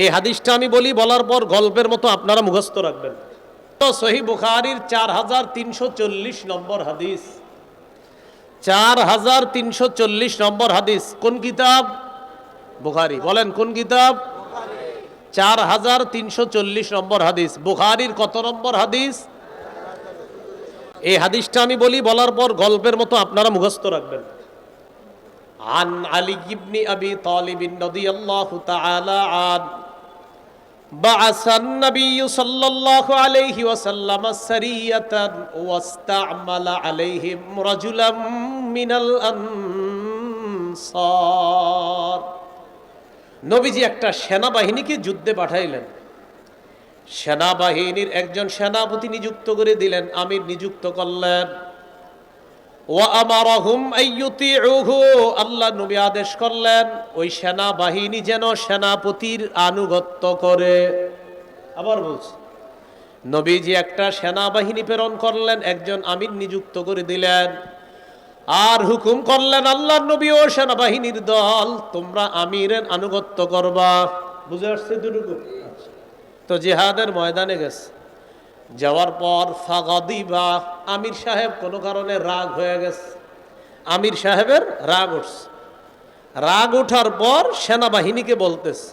এই হাদিসটা আমি বলি, বলার পর গল্পের মতো আপনারা মুখস্থ রাখবেন। তো সহিহ বুখারীর 4340 নম্বর হাদিস, 4340 নম্বর হাদিস। কোন কিতাব? বুখারী। বলেন কোন কিতাব? 4340 নম্বর হাদিস। বুখারীর কত নম্বর হাদিস? এই হাদিসটা আমি বলি, বলার পর গল্পের মতো আপনারা মুখস্থ রাখবেন। আন আলী ইবনে আবি তালিব রাদিয়াল্লাহু তাআলা আন বা'আসান নবী সাল্লাল্লাহু আলাইহি ওয়াসাল্লাম সারিয়াতান ওয়াস্তা'মালা আলাইহিম রাজুলাম মিনাল আনসার। নবীজি একটা সেনাবাহিনীকে যুদ্ধে পাঠাইলেন। সেনাবাহিনীর একজন সেনাপতি নিযুক্ত করে দিলেন, আমির নিযুক্ত করলেন। ওয়া আমারাহুম আইয়ুতিউহু, আল্লাহ নবী আদেশ করলেন ওই সেনাবাহিনী যেন সেনাপতির আনুগত্য করে। আবার বলছি, নবীজি একটা সেনাবাহিনী প্রেরণ করলেন, একজন আমির নিযুক্ত করে দিলেন, আর হুকুম করলেন আল্লাহর নবী ও সেনাবাহিনীর দল, তোমরা আমিরের আনুগত্য করবা। বুঝে আসছে দুটুকু? তো জিহাদের ময়দানে গেছে, যাওয়ার পর ফাগাদিবা, আমির সাহেব কোনো কারণে রাগ হয়ে গেছে। আমির সাহেবের রাগ উঠছে। রাগ ওঠার পর সেনাবাহিনীকে বলতেছে,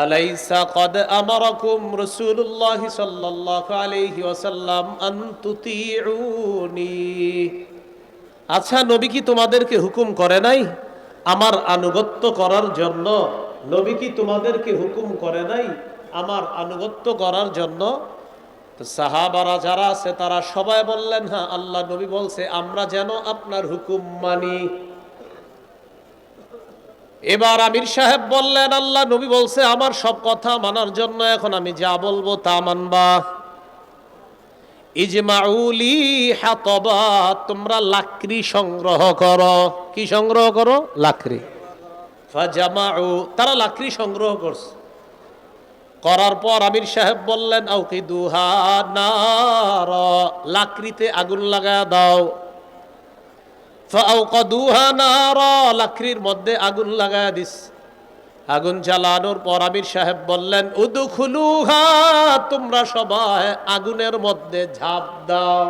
আলাইসা কদ আমারাকুম রাসূলুল্লাহ সাল্লাল্লাহু আলাইহি ওয়াসাল্লাম আন তুতিউনি। আচ্ছা, নবী কি তোমাদেরকে হুকুম করে নাই আমার আনুগত্য করার জন্য? নবী কি তোমাদেরকে হুকুম করে নাই আমার আনুগত্য করার জন্য? তো সাহাবারা যারা আছে তারা সবাই বললেন, হ্যাঁ, আল্লাহ নবী বলছে আমরা যেন আপনার হুকুম মানি। এবার আমির সাহেব বললেন, আল্লাহ নবী বলছে আমার সব কথা মানার জন্য এখন আমি যা বলবো তা মানবা। ইজমাউলি হাতবা, তোমরা লাকড়ি সংগ্রহ করো। কি সংগ্রহ করো? লাকড়ি। ফাজামাউ, তারা লাকড়ি সংগ্রহ করছে। করার পর আমির সাহেব বললেন, আউকিদুহা নার, লাকড়িতে আগুন লাগায় দাও। ফাআউকাদুহা নার, লাকড়ির মধ্যে আগুন লাগায় দিস। আগুন জ্বালানোর পর আমির সাহেব বললেন, উদখুলুহা, তোমরা সবাই আগুনের মধ্যে ঝাঁপ দাও।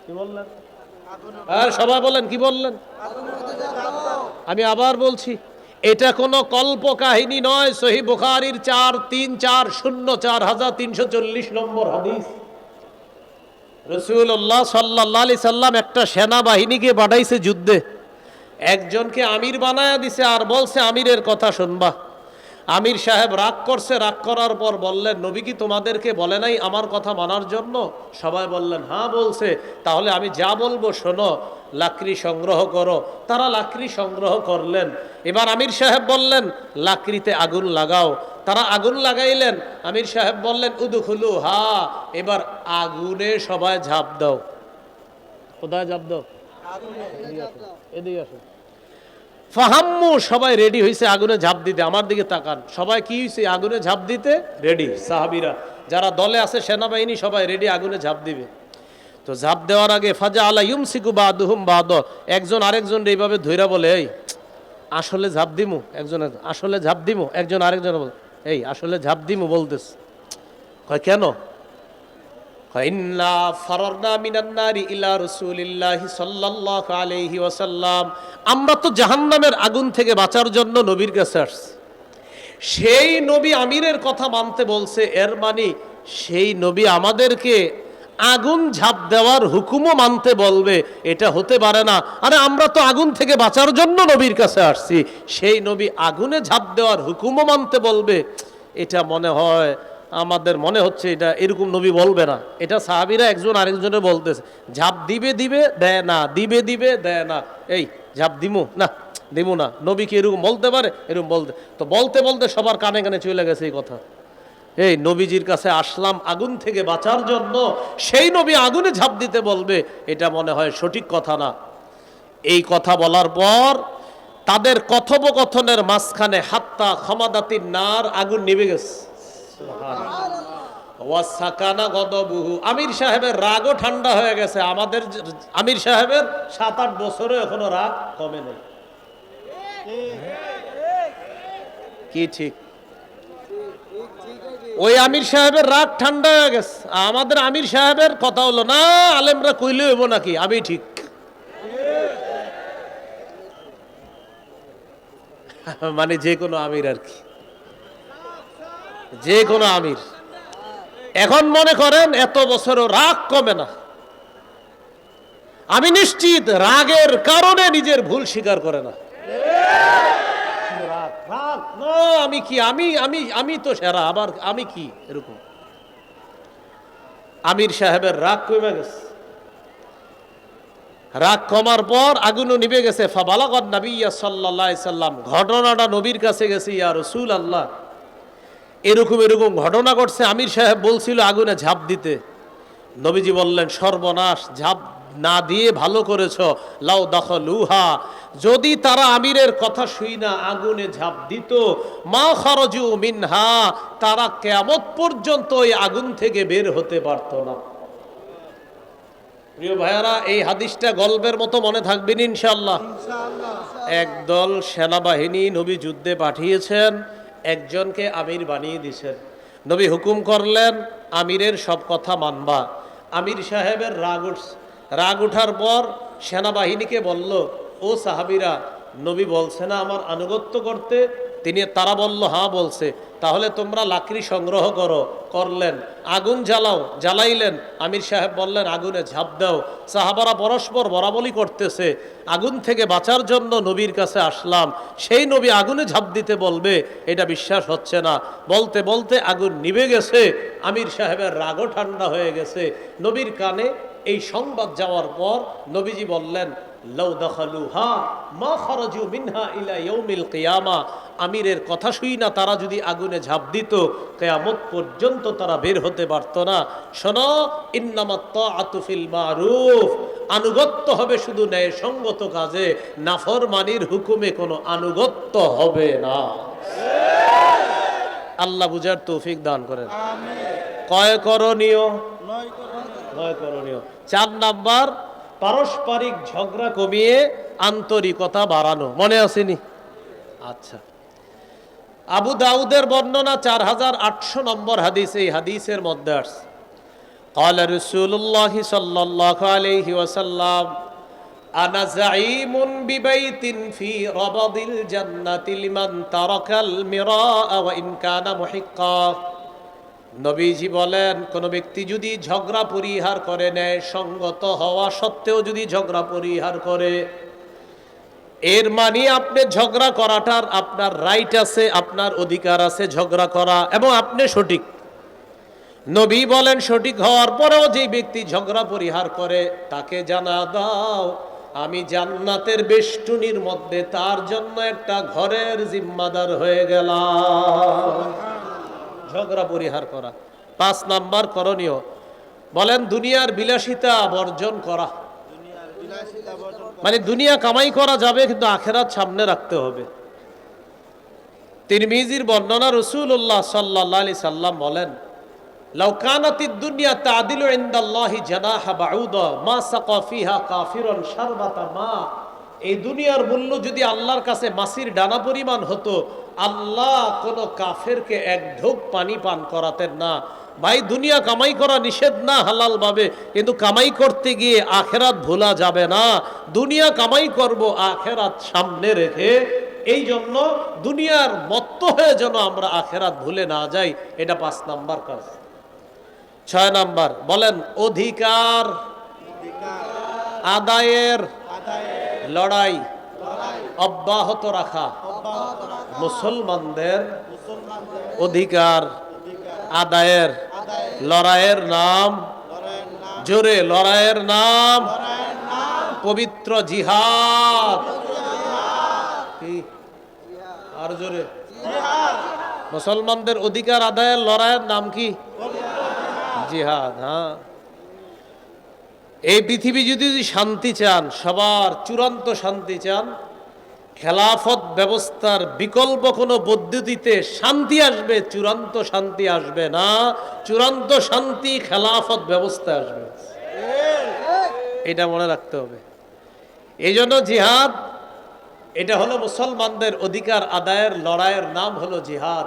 কি বললেন? আর সবাই বলেন কি বললেন? আমি আবার বলছি, এটা কোনো কল্প কাহিনী নয়। সহিহ বুখারীর 4340 নম্বর হাদিস। রাসূলুল্লাহ সাল্লাল্লাহু আলাইহি সাল্লাম একটা সেনাবাহিনীকে পাঠাইছে যুদ্ধে, একজনকে আমির বানায়া দিছে আর বলছে আমিরের কথা শুনবা। আমির সাহেব রাগ করছে। রাগ করার পর বললেন, নবী কি তোমাদেরকে বলে নাই আমার কথা মানার জন্য? সবাই বললেন হ্যাঁ বলছে। তাহলে আমি যা বলবো শোনো, লাকড়ি সংগ্রহ করো। তারা লাকড়ি সংগ্রহ করলেন। এবার আমির সাহেব বললেন, লাকড়িতে আগুন লাগাও। তারা আগুন লাগাইলেন। আমির সাহেব বললেন, উদখুলু হা, এবার আগুনে সবাই ঝাঁপ দাও। কোথায় ঝাঁপ দাও? এদিকে আসো। ফাহাম্মু, সবাই রেডি হয়েছে আগুনে ঝাঁপ দিতে। আমার দিকে তাকান, সবাই কি হয়েছে? আগুনে ঝাঁপ দিতে রেডি। সাহাবীরা যারা দলে আছে, সেনাবাহিনী সবাই রেডি, আগুনে ঝাঁপ দিবে। তো ঝাঁপ দেওয়ার আগে ফাজা আলা ইউমসিকু বাদুহুম বাদ, একজন আরেকজন এইভাবে ধইরা বলে, এই আসলে ঝাঁপ দিমু। একজন আসলে ঝাঁপ দিমু। একজন আরেকজন বলে, এই আসলে ঝাঁপ দিমু বলতেছে। কয় কেন? ইন্না ফারারনা মিনান নারি ইলা রাসূলিল্লাহি সাল্লাল্লাহু আলাইহি ওয়াসাল্লাম, আমরা তো জাহান্নামের আগুন থেকে বাঁচার জন্য নবীর কাছে আসছি। সেই নবী আমিরের কথা মানতে বলছে, এর মানে সেই নবী আমাদেরকে আগুন ঝাঁপ দেওয়ার হুকুমও মানতে বলবে? এটা হতে পারে না। আরে আমরা তো আগুন থেকে বাঁচার জন্য নবীর কাছে আসছি, সেই নবী আগুনে ঝাঁপ দেওয়ার হুকুমও মানতে বলবে? এটা মনে হয়, আমাদের মনে হচ্ছে এটা এরকম নবী বলবে না। এটা সাহাবীরা একজন আরেকজনের বলতেছে, ঝাঁপ দিবে দিবে দেয় না, দিবে দিবে দেয় না। এই ঝাঁপ দিমু না, দিমু না। নবী কি এরকম বলতে পারে? এরকম বলতে তো বলতে বলতে সবার কানে কানে চলে গেছে এই কথা। এই নবীজির কাছে আসলাম আগুন থেকে বাঁচার জন্য, সেই নবী আগুনে ঝাঁপ দিতে বলবে? এটা মনে হয় সঠিক কথা না। এই কথা বলার পর তাদের কথোপকথনের মাঝখানে হাত্তা খামাদাতিন নার, আগুন নিভে গেছে। আমির সাহেবের রাগও ঠান্ডা হয়ে গেছে। আমাদের আমির সাহেবের 7-8 বছরে এখনো রাগ কমে নেই। কি ঠিক? ওই আমির সাহেবের রাগ ঠান্ডা হয়ে গেছে। আমাদের আমির সাহেবের কথা হলো না, আলেমরা কইলে হইব নাকি আমি ঠিক। মানে যে কোনো আমির আর কি, যে কোনো আমির। এখন মনে করেন এত বছরও রাগ কমে না। আমি নিশ্চিত রাগের কারণে নিজের ভুল স্বীকার করে না। রাগ রাগ না, আমি কি, আমি আমি আমি তো সেরা, আবার আমি কি, এরকম। আমির সাহেবের রাগ কমে গেছে। রাগ কমার পর আগুনও নিভে গেছে। ফাবালাগান নবিয়্যা সাল্লাল্লাহু আলাইহি সাল্লাম, ঘটনাটা নবীর কাছে গেছে। ইয়া রাসূলুল্লাহ, এরকম এরকম ঘটনা ঘটছে। আমির সাহেব বলছিল আগুনে ঝাঁপ দিতে। নবীজি বললেন, সর্বনাশ, ঝাঁপ না দিয়ে ভালো করেছ। লাউ দাখালুহা, যদি তারা আমিরের কথা শুই না আগুনে ঝাঁপ দিত, মা খারাজু মিনহা, তারা কিয়ামত পর্যন্ত ওই আগুন থেকে বের হতে পারত না। প্রিয় ভাইয়ারা, এই হাদিসটা গল্পের মতো মনে থাকবেন ইনশাআল্লাহ। একদল সেনাবাহিনী নবী যুদ্ধে পাঠিয়েছেন, একজনকে আমির বানিয়ে দিয়েছেন। নবী হুকুম করলেন আমিরের সব কথা মানবা। আমির সাহেবের রাগ উঠছে। রাগ উঠার পর সেনাবাহিনীকে বলল, ও সাহাবীরা, নবী বলছে না আমার আনুগত্য করতে? তারা বলল, হ্যাঁ বলছে। তাহলে তোমরা লাকড়ি সংগ্রহ করো। করলেন, আগুন জ্বালাও। জ্বালাইলেন। আমির সাহেব বললেন আগুনে ঝাঁপ দাও। সাহাবারা পরস্পর বরাবলি করতেছে। আগুন থেকে বাঁচার জন্য নবীর কাছে আসলাম, সেই নবী আগুনে ঝাঁপ দিতে বলবে, এটা বিশ্বাস হচ্ছে না। বলতে বলতে আগুন নিভে গেছে। আমির সাহেবের রাগও ঠান্ডা হয়ে গেছে। নবীর কানে এই সংবাদ যাওয়ার পর নবীজি বললেন, লাউ দাখালুহা মা খারাজু মিনহা ইলা ইয়াউমিল কিয়ামা, আমিরের কথা শুই না তারা যদি আগুনে ঝাঁপ দিত, কিয়ামত পর্যন্ত তারা বের হতে পারত না। শোনো, ইন্নামাত তাআতু ফিল মারুফ, আনুগত্য হবে শুধু ন্যায়সঙ্গত কাজে, নাফরমানির হুকুমে কোনো আনুগত্য হবে না। আল্লাহ বুঝার তৌফিক দান করেন। কয় করণীয়? নয় করণীয়। 4 নাম্বার, পারস্পরিক ঝগড়া কমিয়ে আন্তরিকতা বাড়ানো। মনে আসেনি? আচ্ছা, আবু দাউদের বর্ণনা 4800 নম্বর হাদিস। এই হাদিসের মধ্যে আসছে, قال رسول الله صلى الله عليه وسلم أنا زعيم ببيت في ربض الجنة لمن ترك المراء وإن كان محقا। নবীজি বলেন, কোন ব্যক্তি যদি ঝগড়া পরিহার করে, ন্যায় সঙ্গত হওয়া সত্ত্বেও যদি ঝগড়া পরিহার করে, এর মানে আপনি ঝগড়া করাটার আপনার রাইট আছে, আপনার অধিকার আছে ঝগড়া করা, এবং আপনি সঠিক। নবী বলেন, সঠিক হওয়ার পরেও যে ব্যক্তি ঝগড়া পরিহার করে, তাকে জানা দাও আমি জান্নাতের বেষ্টনীর মধ্যে তার জন্য একটা ঘরের জিম্মাদার হয়ে গেলাম। ঝগড়া পরিহার করা। 5 নাম্বার করণীয়, বলেন দুনিয়ার বিলাসিতা বর্জন করা। মানে দুনিয়া কামাই করা যাবে, কিন্তু আখেরাত সামনে রাখতে হবে। তিরমিজির বর্ণনা, রাসূলুল্লাহ সাল্লাল্লাহু আলাইহি সাল্লাম বলেন, লাউ কানাতিদ দুনিয়া তাদিলু ইনদাল্লাহি জানাহা বাউদা মা সাকা ফিহা কাফিরুন শারবাতা মা। এই দুনিয়ার মূল্য যদি আল্লাহর কাছে মাছির ডানা পরিমাণ হতো, আল্লাহ কোন কাফেরকে এক ঢোক পানি পান করাতেন না। ভাই, দুনিয়া কামাই করা নিষেধ না হালাল ভাবে, কিন্তু কামাই করতে গিয়ে আখেরাত ভোলা যাবে না। দুনিয়া কামাই করব আখেরাত সামনে রেখে। এই জন্য দুনিয়ার মত্ত হয়ে যেন আমরা আখেরাত ভুলে না যাই। এটা 5 নাম্বার কাজ। 6 নাম্বার, বলেন অধিকার আদায়ের লড়াই অব্যাহত রাখা। মুসলমানদের অধিকার আদায়ের লড়াইয়ের নাম, জোরে, লড়াইয়ের নাম পবিত্র জিহাদ। কি? আর জোরে। মুসলমানদের অধিকার আদায়ের লড়াইয়ের নাম কি? জিহাদ। হ্যাঁ, এই পৃথিবী যদি শান্তি চান, সবার চূড়ান্ত শান্তি চান, খেলাফত ব্যবস্থার বিকল্প কোনো পদ্ধতিতে শান্তি আসবে, চূড়ান্ত শান্তি আসবে না। চূড়ান্ত শান্তি খেলাফত ব্যবস্থা আসবে, এটা মনে রাখতে হবে। এই জন্য জিহাদ এটা হলো মুসলমানদের অধিকার আদায়ের লড়াইয়ের নাম হলো জিহাদ।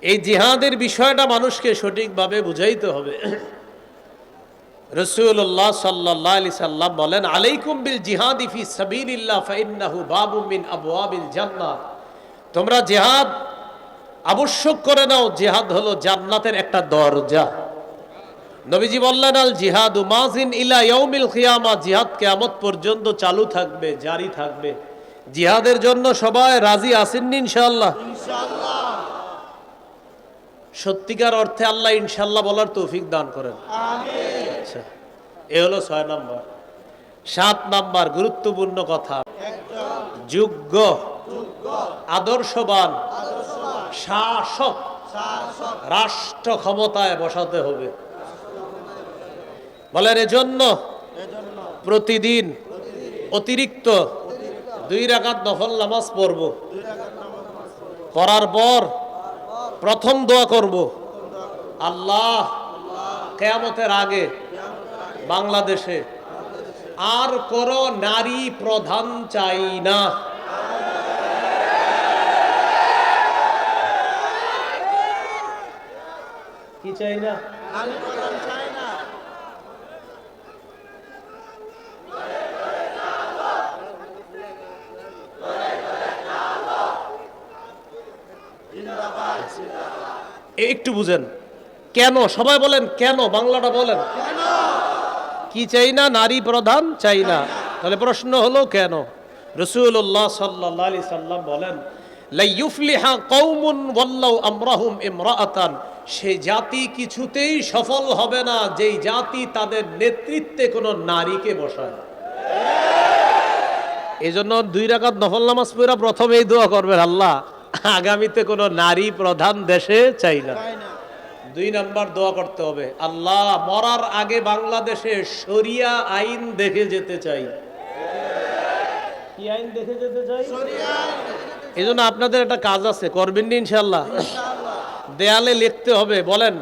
এই জিহাদের বিষয়টা মানুষকে সঠিকভাবে বুঝাইতে হবে। রাসূলুল্লাহ সাল্লাল্লাহু আলাইহি সাল্লাম বলেন, আলাইকুম বিল জিহাদি ফি সাবিলিল্লাহ ফাইন্নাহু বাবুম মিন আবওয়াবিল জান্নাহ। তোমরা জিহাদ আবশ্যক করে নাও, জিহাদ হলো জান্নাতের একটা দরজা। নবীজি বললেন, আল জিহাদু মাজিন ইলা ইয়াউমিল কিয়ামা, জিহাদ কিয়ামত পর্যন্ত চালু থাকবে, জারি থাকবে। জিহাদের জন্য সবাই রাজি আছেন ইনশাআল্লাহ? ইনশাআল্লাহ। সত্যিকার অর্থে আল্লাহ ইনশাআল্লাহ বলার তৌফিক দান করেন, আমিন। আচ্ছা, এ হলো 6 নম্বর। 7 নম্বর গুরুত্বপূর্ণ কথা, যোগ্য আদর্শবান শাসক রাষ্ট্র ক্ষমতায় বসাতে হবে। বলেন, এজন্য প্রতিদিন অতিরিক্ত 2 রাকাত নফল নামাজ পড়ব। পড়ার পর প্রথম দোয়া করব, আল্লাহ কিয়ামতের আগে বাংলাদেশে আর কোনো নারী প্রধান চাই না। কি চাই না? নারী প্রধান চাই না। একটু বুঝেন কেন, সবাই বলেন কেন, বাংলাটা বলেন। কি চাই না? নারী প্রধান চাই না। তাহলে প্রশ্ন হলো কেন? রাসূলুল্লাহ সাল্লাল্লাহু আলাইহি সাল্লাম বলেন, লা ইউফলিহা কওমুন ওয়াল্লাউ আমরাহুম ইমরাআতান, সেই জাতি কিছুতেই সফল হবে না যেই জাতি তাদের নেতৃত্বে কোনো নারীকে বসায়। এজন্য 2 রাকাত নফল নামাজ পড়া প্রথমেই দোয়া করবেন, আল্লাহ আগামীতে কোনো নারী প্রধান দেশে চাই না। 2 নাম্বার দোয়া করতে হবে, আল্লাহ মরার আগে বাংলাদেশে শরিয়া আইন দেখে যেতে চাই। কি আইন দেখে যেতে চাই? শরিয়া আইন। এজন্য আপনাদের একটা কাজ আছে, করবেন না ইনশাআল্লাহ? ইনশাআল্লাহ। দেয়ালে লিখতে হবে, বলেন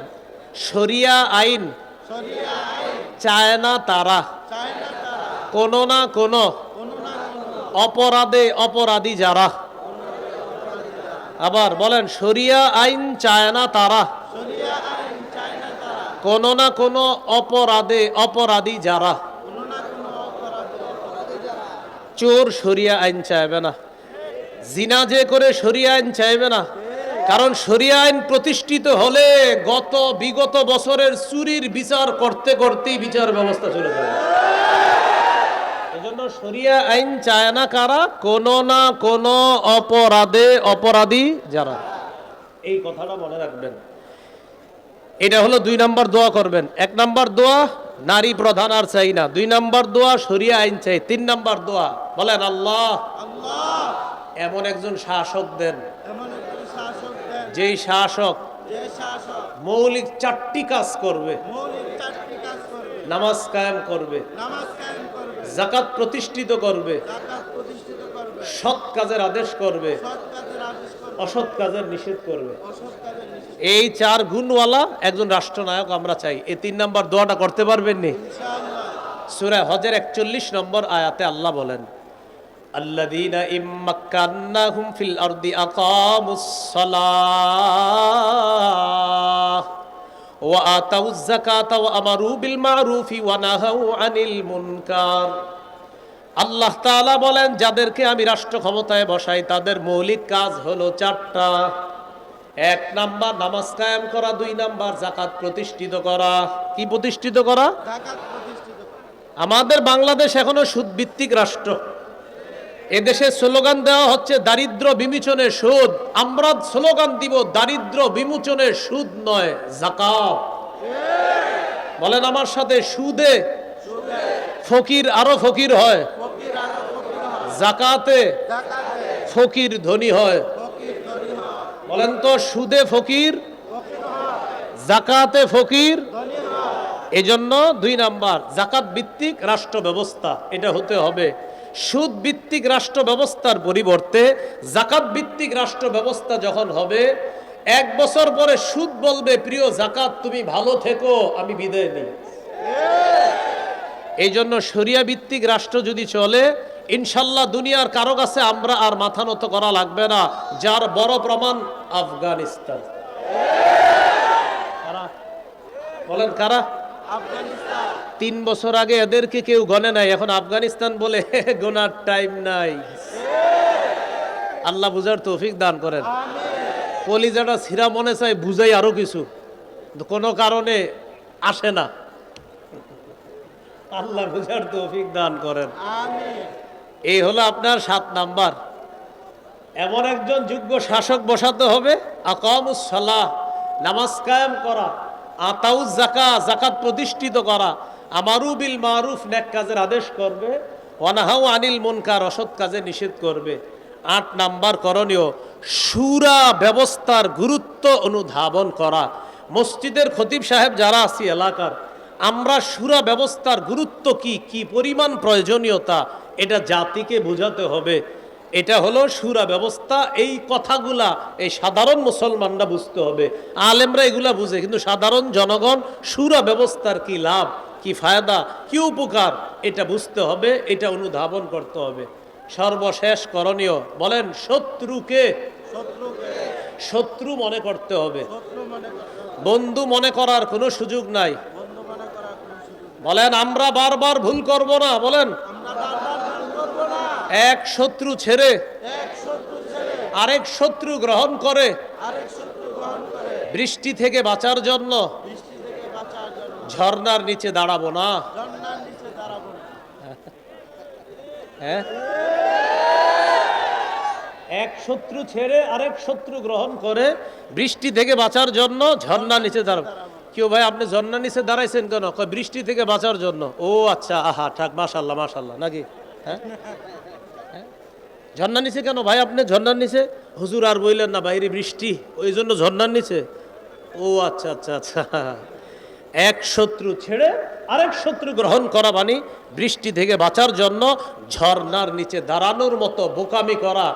শরিয়া আইন চায় না তারা, কোনো না কোনো অপরাধে অপরাধী যারা। আবার বলেন, শরিয়া আইন চায় না তারা, কোনো না কোনো অপরাধে অপরাধী যারা। চোর শরিয়া আইন চাইবে না, জিনা যে করে শরিয়া আইন চাইবে না, কারণ শরিয়া আইন প্রতিষ্ঠিত হলে বিগত বছরের চুরির বিচার করতে করতেই বিচার ব্যবস্থা চলে যাবে। এজন্য শরিয়া আইন চায় না কারা? কোনো না কোনো অপরাধে অপরাধী যারা। এই কথাটা মনে রাখবেন। এটা হলো 2 নাম্বার দোয়া করবেন। 1 নাম্বার দোয়া নারী প্রধান আর চাই না, 2 নাম্বার দোয়া শরিয়া আইন চাই, 3 নাম্বার দোয়া বলেন, আল্লাহ এমন একজন শাসক দেন, যেই শাসক মৌলিক 4টি কাজ করবে, নামাজ কায়েম করবে, যাকাত প্রতিষ্ঠিত করবে, সৎ কাজের আদেশ করবে, অসৎ কাজের নিষেধ করবে। এই 4 গুণওয়ালা একজন রাষ্ট্রনায়ক আমরা চাই। এই 3 নাম্বার দোয়াটা করতে পারবেন নি? সূরা হজের 41 নম্বর আয়াতে আল্লাহ বলেন, আল্লাযীনা ইম্মাক্কান্নাহুম ফিল আরদি আকামুস সালাহ ওয়া আতাউয যাকাতা ওয়া আমারু বিল মা'রুফি ওয়া নাহাউ আনিল মুনকার। আল্লাহ তাআলা বলেন, যাদেরকে আমি রাষ্ট্র ক্ষমতায় বসাই তাদের মৌলিক কাজ হলো 4টা। 1 নাম্বার নামাজ কায়েম করা, 2 নাম্বার যাকাত প্রতিষ্ঠিত করা। কি প্রতিষ্ঠিত করা? যাকাত প্রতিষ্ঠিত করা। আমাদের বাংলাদেশ এখনো সুদভিত্তিক রাষ্ট্র। এদেশে স্লোগান দেওয়া হচ্ছে দারিদ্র বিমোচনে সুদ। আমরা স্লোগান দিব দারিদ্র বিমোচনে সুদ নয়, যাকাত। বলেন আমার সাথে, সুদে ফকির আরো ফকির হয়, যাকাতে ফকির ধনী হয়। বলেন তো, সুদে ফকির, যাকাতে ফকির। এজন্য 2 নাম্বার যাকাত ভিত্তিক রাষ্ট্র ব্যবস্থা এটা হতে হবে। সুদ ভিত্তিক রাষ্ট্র ব্যবস্থার পরিবর্তে যাকাত ভিত্তিক রাষ্ট্র ব্যবস্থা যখন হবে, 1 বছর পরে সুদ বলবে, প্রিয় যাকাত তুমি ভালো থেকো, আমি বিদায় নিই। এই জন্য শরিয়া ভিত্তিক রাষ্ট্র যদি চলে, ইনশাল্লাহ দুনিয়ার কারো কাছে আমরা আর মাথা নত করা লাগবে না। যার বড় প্রমাণ আফগানিস্তান। বলেন কারা? 3 বছর আগে এদেরকে কেউ গণে নাই, এখন আফগানিস্তান বলে গোনার টাইম নাই। আল্লাহ বুঝার তৌফিক দান করেন। কলিজাটা ছিঁড়া মনে চাই বুঝাই আরো কিছু, কোনো কারণে আসে না। আল্লাহ বুঝার তৌফিক দান করেন। এই হলো আপনার 7 নাম্বার। এমন একজন যোগ্য শাসক বসাতে হবে, আকামুস সালাহ, নামাজ কায়েম করা, আতাউজ যাকাত, যাকাত প্রতিষ্ঠিত করা, আমারু বিল মারুফ, নেক কাজের আদেশ করবে, ওয়ানাহাউ আনিল মুনকার, অসৎ কাজে নিষেধ করবে। 8 নাম্বার করণীয়, শুরা ব্যবস্থার গুরুত্ব অনুধাবন করা। মসজিদের খতিব সাহেব যারা আছি এলাকার, আমরা শুরা ব্যবস্থার গুরুত্ব কি, কি পরিমাণ প্রয়োজনীয়তা, এটা জাতিকে বোঝাতে হবে। এটা হলো শুরা ব্যবস্থা। এই কথাগুলা এই সাধারণ মুসলমানরা বুঝতে হবে। আলেমরা এগুলা বুঝে, কিন্তু সাধারণ জনগণ শুরা ব্যবস্থার কি লাভ, কি ফায়দা, কি উপকার, এটা বুঝতে হবে, এটা অনুধাবন করতে হবে। সর্বশেষ করণীয়, বলেন শত্রুকে শত্রু মনে করতে হবে, বন্ধু মনে করার কোনো সুযোগ নাই। বলেন আমরা বারবার ভুল করব না। বলেন এক শত্রু ছেড়ে আরেক শত্রু গ্রহণ করে বৃষ্টি থেকে বাঁচার জন্য ঝর্ণার নিচে দাঁড়াবো না। হ্যাঁ, এক শত্রু ছেড়ে আরেক শত্রু গ্রহণ করে বৃষ্টি থেকে বাঁচার জন্য ঝর্ণার নিচে দাঁড়াবো। কেউ ভাই আপনি ঝর্ণার নিচে দাঁড়াইছেন কেন? বৃষ্টি থেকে বাঁচার জন্য। ও আচ্ছা, আহা থাক, মাশাল্লাহ মাশাল্লাহ, নাকি? হ্যাঁ, ঝর্ণার নিচে কেন ভাই আপনি? ঝর্ণার নিচে হুজুর আর বললেন না, বাইরে বৃষ্টি, ওই জন্য ঝর্ণার নিচে। ও আচ্ছা আচ্ছা আচ্ছা। এক শত্রু ছেড়ে আরেক শত্রু গ্রহণ করা মানে বৃষ্টি থেকে বাঁচার জন্য ঝর্ণার নিচে দাঁড়ানোর মতো বোকামি করা।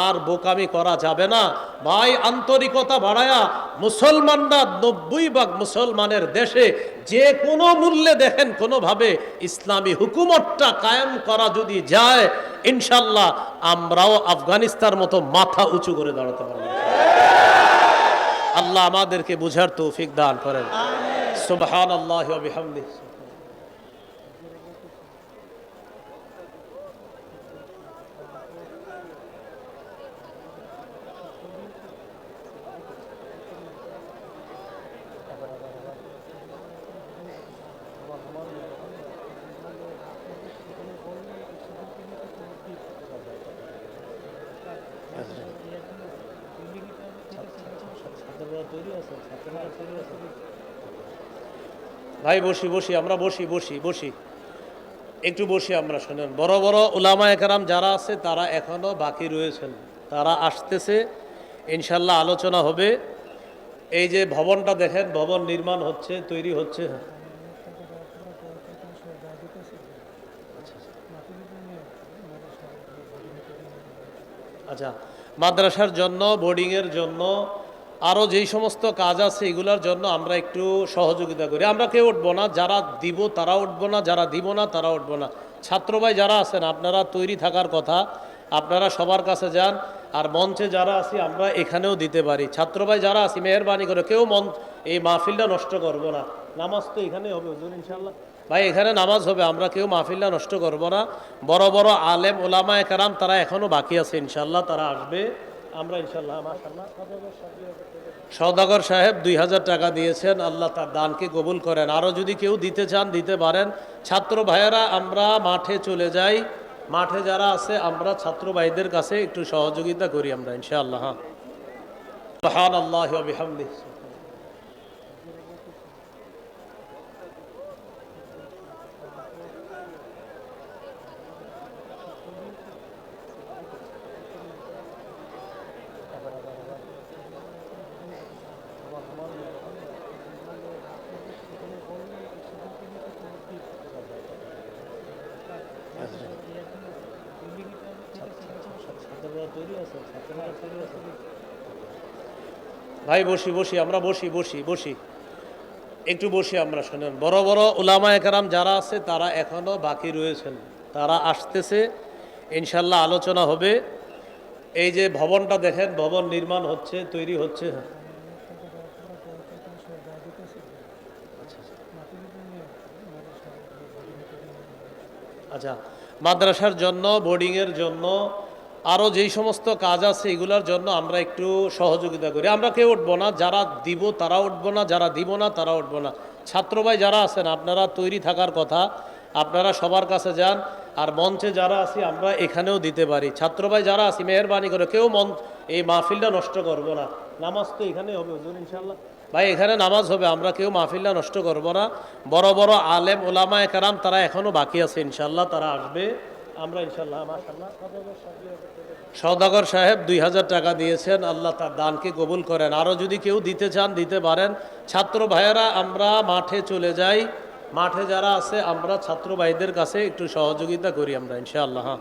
আর বোকামি করা যাবে না ভাই। আন্তরিকতা বাড়ায়া মুসলমানরা 90% মুসলমানের দেশে যে কোনো মূল্যে দেখেন কোনোভাবে ইসলামী হুকুমতটা কায়েম করা যদি যায়, ইনশাল্লাহ আমরাও আফগানিস্তানের মতো মাথা উঁচু করে দাঁড়াতে পারবো। আল্লাহ আমাদেরকে বুঝার তৌফিক দান করেন। সুবহানাল্লাহি ওয়া বিহামদিহি। ভাই বসি বসি, আমরা বসি বসি বসি, একটু বসি আমরা। শোনেন, বড় বড় উলামায়ে কেরাম যারা আছে তারা এখনো বাকি রয়েছেন, তারা আসতেছে, ইনশাল্লাহ আলোচনা হবে। এই যে ভবনটা দেখেন, ভবন নির্মাণ হচ্ছে, তৈরি হচ্ছে। আচ্ছা, মাদ্রাসার জন্য, বোর্ডিংয়ের জন্য, আরও যেই সমস্ত কাজ আছে এগুলোর জন্য আমরা একটু সহযোগিতা করি। আমরা কেউ উঠবো না, যারা দিব তারা উঠবো না, যারা দিব না তারা উঠবো না। ছাত্র ভাই যারা আছেন আপনারা তৈরি থাকার কথা, আপনারা সবার কাছে যান। আর মঞ্চে যারা আছি আমরা এখানেও দিতে পারি। ছাত্র ভাই যারা আছি মেহরবানি করে কেউ এই মাহফিলটা নষ্ট করবো না। নামাজ তো এখানে হবে হুজুর ইনশাল্লাহ। ভাই এখানে নামাজ হবে, আমরা কেউ মাহফিলটা নষ্ট করবো না। বড় বড় আলেম ওলামায়ে কেরাম তারা এখনো বাকি আছে, ইনশাল্লাহ তারা আসবে। আমরা ইনশাল্লাহ মাশাআল্লাহ। সওদাগর সাহেব 2000 টাকা দিয়েছেন, আল্লাহ তার দানকে কবুল করেন। আরও যদি কেউ দিতে চান দিতে পারেন। ছাত্র ভাইয়েরা আমরা মাঠে চলে যাই, মাঠে যারা আছে আমরা ছাত্র ভাইদের কাছে একটু সহযোগিতা করি আমরা ইনশাআল্লাহ। হ্যাঁ, সুবহানাল্লাহি ওয়া বিহামদিহি। ভাই বসি বসি, আমরা বসি বসি বসি, একটু বসি আমরা। শোনেন, বড় বড় উলামায়ে কেরাম যারা আছে তারা এখনো বাকি রয়েছেন, তারা আসতেছে, ইনশাল্লাহ আলোচনা হবে। এই যে ভবনটা দেখেন, ভবন নির্মাণ হচ্ছে, তৈরি হচ্ছে। আচ্ছা, মাদ্রাসার জন্য, বোর্ডিংয়ের জন্য, আরও যেই সমস্ত কাজ আছে এগুলোর জন্য আমরা একটু সহযোগিতা করি। আমরা কেউ উঠবো না, যারা দিব তারা উঠবো না, যারা দিব না তারা উঠবো না। ছাত্র ভাই যারা আছেন আপনারা তৈরি থাকার কথা, আপনারা সবার কাছে যান। আর মঞ্চে যারা আছি আমরা এখানেও দিতে পারি। ছাত্র ভাই যারা আছি মেহরবানি করে কেউ এই মাহফিলটা নষ্ট করবো না। নামাজ তো এখানে হবে হুজুর ইনশাল্লাহ। ভাই এখানে নামাজ হবে, আমরা কেউ মাহফিলটা নষ্ট করবো না। বড় বড় আলেম ওলামায়ে কেরাম তারা এখনো বাকি আছে, ইনশাল্লাহ তারা আসবে। আমরা ইনশাল্লাহ মাশাআল্লাহ সওদাগর সাহেব 2000 টাকা দিয়েছেন, আল্লাহ তার দানকে কবুল করেন। আরও যদি কেউ দিতে চান দিতে পারেন। ছাত্র ভাইয়েরা আমরা মাঠে চলে যাই, মাঠে যারা আছে আমরা ছাত্র ভাইদের কাছে একটু সহযোগিতা করি আমরা ইনশাআল্লাহ। হ্যাঁ।